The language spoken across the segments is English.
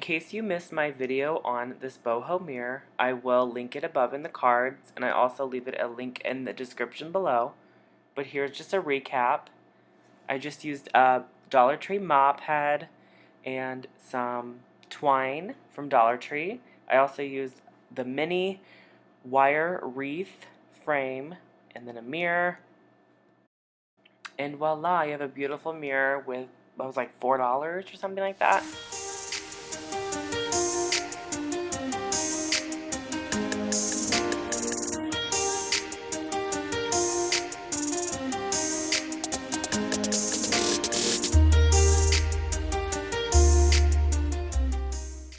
case you missed my video on this boho mirror, I will link it above in the cards, and I also leave it a link in the description below. But here's just a recap. I just used a Dollar Tree mop head and some twine from Dollar Tree. I also used the mini wire wreath frame and then a mirror. And voila, you have a beautiful mirror with, what was like $4 or something like that.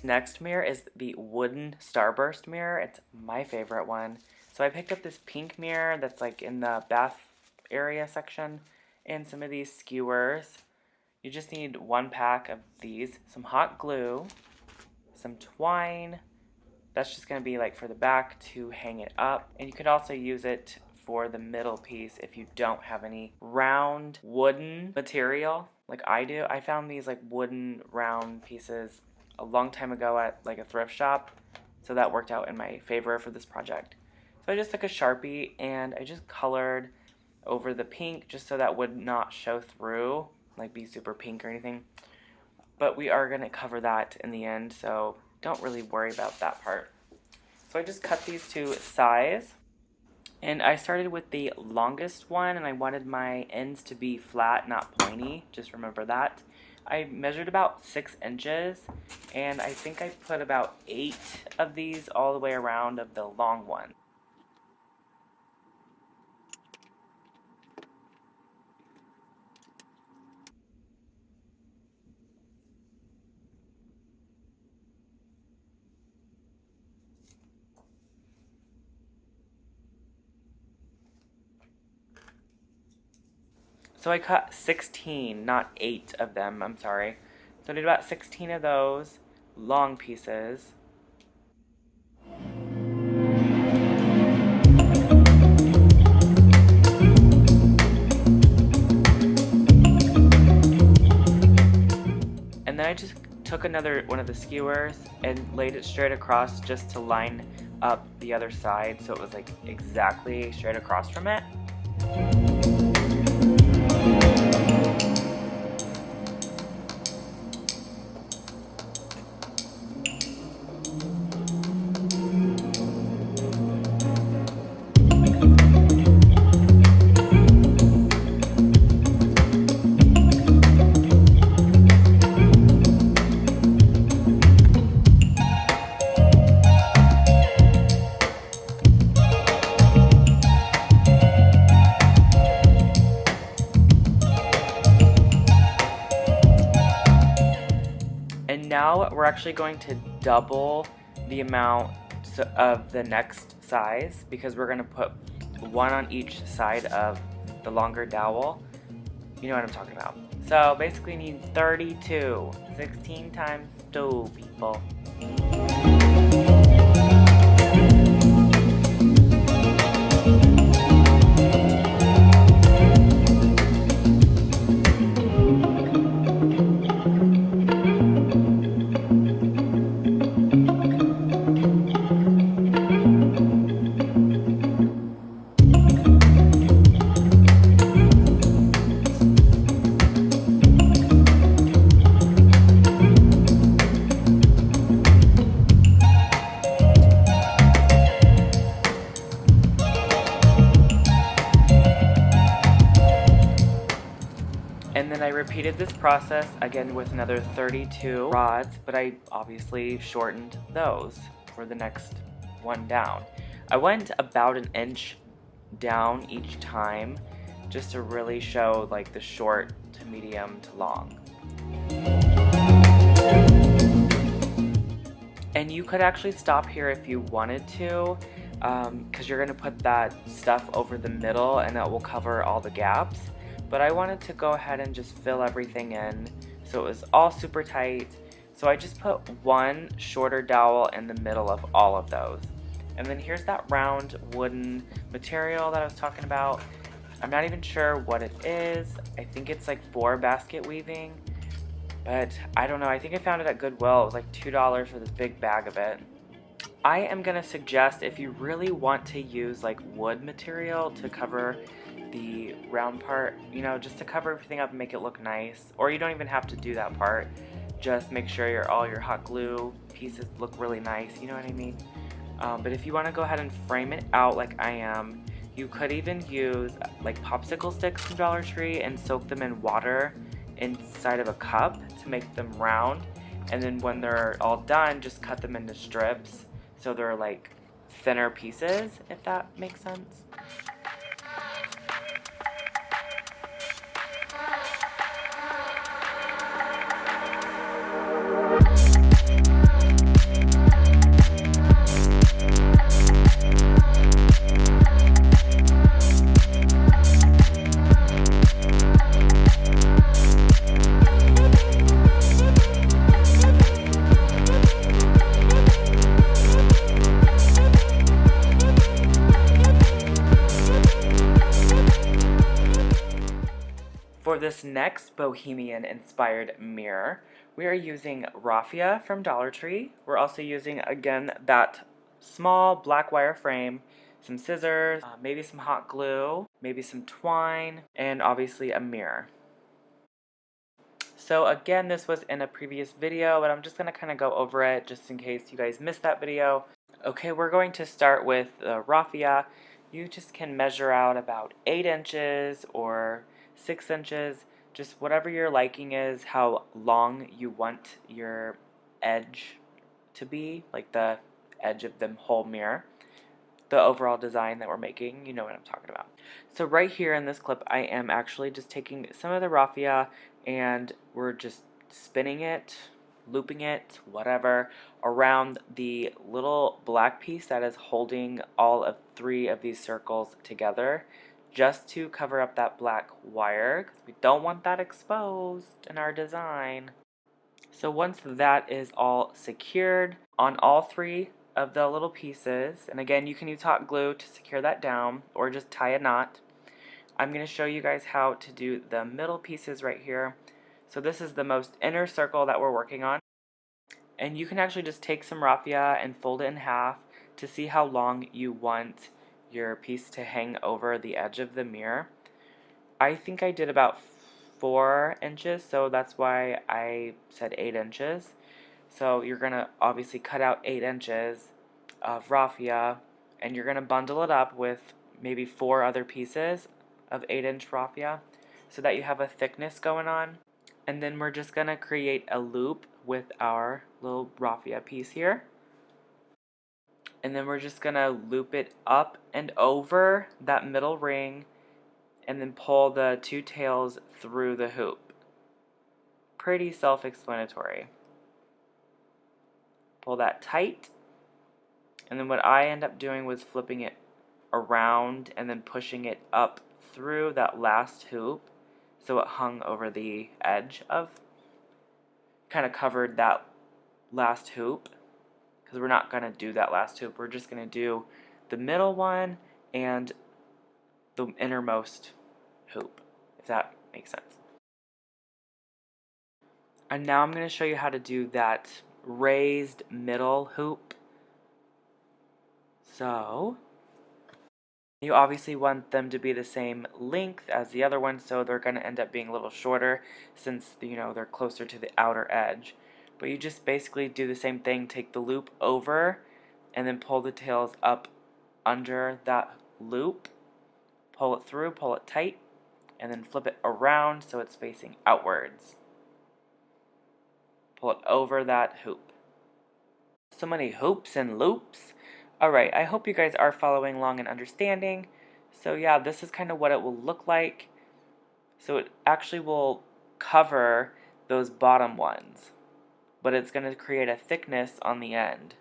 Next mirror is the wooden starburst mirror. It's my favorite one. So I picked up this pink mirror that's like in the bath area section and some of these skewers. You just need one pack of these, some hot glue, some twine. That's just going to be like for the back to hang it up. And you could also use it for the middle piece if you don't have any round wooden material like I do. I found these like wooden round pieces a long time ago at like a thrift shop, so that worked out in my favor for this project. So I just took a Sharpie and I just colored over the pink just so that would not show through, like be super pink or anything. But we are going to cover that in the end, so don't really worry about that part. So I just cut these to size, and I started with the longest one, and I wanted my ends to be flat, not pointy. Just remember that. I measured about 6 inches, and I think I put about 8 of these all the way around of the long one. So I cut 16, not 8 of them, I'm sorry. So I did about 16 of those long pieces. And then I just took another one of the skewers and laid it straight across just to line up the other side so it was like exactly straight across from it. And now we're actually going to double the amount of the next size because we're going to put one on each side of the longer dowel. You know what I'm talking about. So basically you need 32. 16 times 2, people. And then I repeated this process again with another 32 rods, but I obviously shortened those for the next one down. I went about an inch down each time just to really show like the short to medium to long. And you could actually stop here if you wanted to, because you're going to put that stuff over the middle and that will cover all the gaps. But I wanted to go ahead and just fill everything in so it was all super tight. So I just put one shorter dowel in the middle of all of those. And then here's that round wooden material that I was talking about. I'm not even sure what it is. I think it's like for basket weaving, But I don't know, I think I found it at Goodwill. It was like $2 for this big bag of it. I am going to suggest, if you really want to use like wood material to cover the round part, you know, just to cover everything up and make it look nice, or you don't even have to do that part, just make sure all your hot glue pieces look really nice, you know what I mean? But if you want to go ahead and frame it out like I am, you could even use like popsicle sticks from Dollar Tree and soak them in water inside of a cup to make them round, and then when they're all done, just cut them into strips so they're like thinner pieces, if that makes sense. For this next bohemian inspired mirror, we are using Raffia from Dollar Tree. We're also using, again, that small black wire frame, some scissors, maybe some hot glue, maybe some twine, and obviously a mirror. So again, this was in a previous video, but I'm just going to kind of go over it just in case you guys missed that video. Okay, we're going to start with the Raffia. You just can measure out about 8 inches or 6 inches, just whatever your liking is, how long you want your edge to be, like the edge of the whole mirror. The overall design that we're making, you know what I'm talking about. So right here in this clip, I am actually just taking some of the raffia and we're just spinning it, looping it, whatever, around the little black piece that is holding all of 3 of these circles together, just to cover up that black wire, because we don't want that exposed in our design. So once that is all secured on all 3 of the little pieces, and again, you can use hot glue to secure that down or just tie a knot. I'm going to show you guys how to do the middle pieces right here. So this is the most inner circle that we're working on, and you can actually just take some raffia and fold it in half to see how long you want your piece to hang over the edge of the mirror. I think I did about 4 inches, so that's why I said 8 inches. So you're going to obviously cut out 8 inches of raffia, and you're going to bundle it up with maybe 4 other pieces of 8-inch raffia so that you have a thickness going on. And then we're just going to create a loop with our little raffia piece here. And then we're just going to loop it up and over that middle ring and then pull the 2 tails through the hoop. Pretty self-explanatory. Pull that tight, and then what I end up doing was flipping it around and then pushing it up through that last hoop so it hung over the edge of, kind of covered that last hoop, because we're not going to do that last hoop. We're just going to do the middle one and the innermost hoop, if that makes sense. And now I'm going to show you how to do that raised middle hoop. So you obviously want them to be the same length as the other one, so they're going to end up being a little shorter since, you know, they're closer to the outer edge. But you just basically do the same thing, take the loop over and then pull the tails up under that loop, pull it through, pull it tight, and then flip it around so it's facing outwards. Pull it over that hoop. So many hoops and loops. Alright, I hope you guys are following along and understanding. So yeah, this is kind of what it will look like. So it actually will cover those bottom ones, but it's going to create a thickness on the end.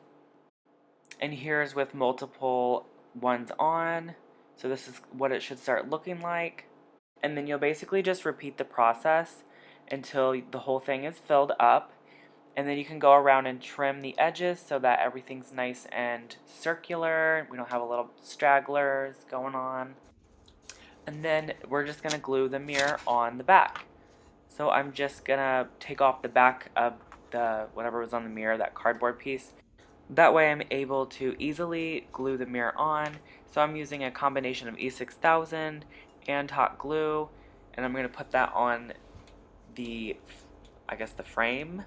And here's with multiple ones on. So this is what it should start looking like. And then you'll basically just repeat the process until the whole thing is filled up. And then you can go around and trim the edges so that everything's nice and circular. We don't have a little stragglers going on. And then we're just going to glue the mirror on the back. So I'm just gonna take off the back of the whatever was on the mirror, that cardboard piece. That way I'm able to easily glue the mirror on. So I'm using a combination of E6000 and hot glue, and I'm gonna put that on the, I guess the frame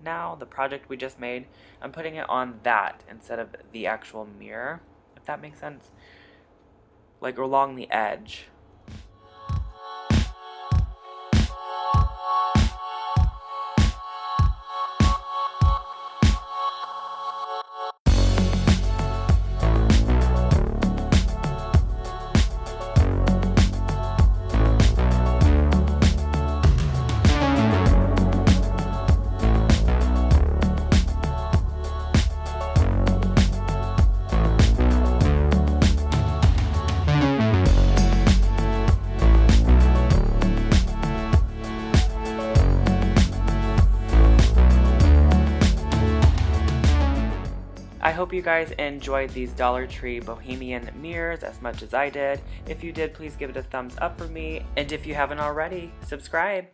now, the project we just made. I'm putting it on that instead of the actual mirror, if that makes sense. Like along the edge. I hope you guys enjoyed these Dollar Tree Bohemian mirrors as much as I did. If you did, please give it a thumbs up for me. And if you haven't already, subscribe.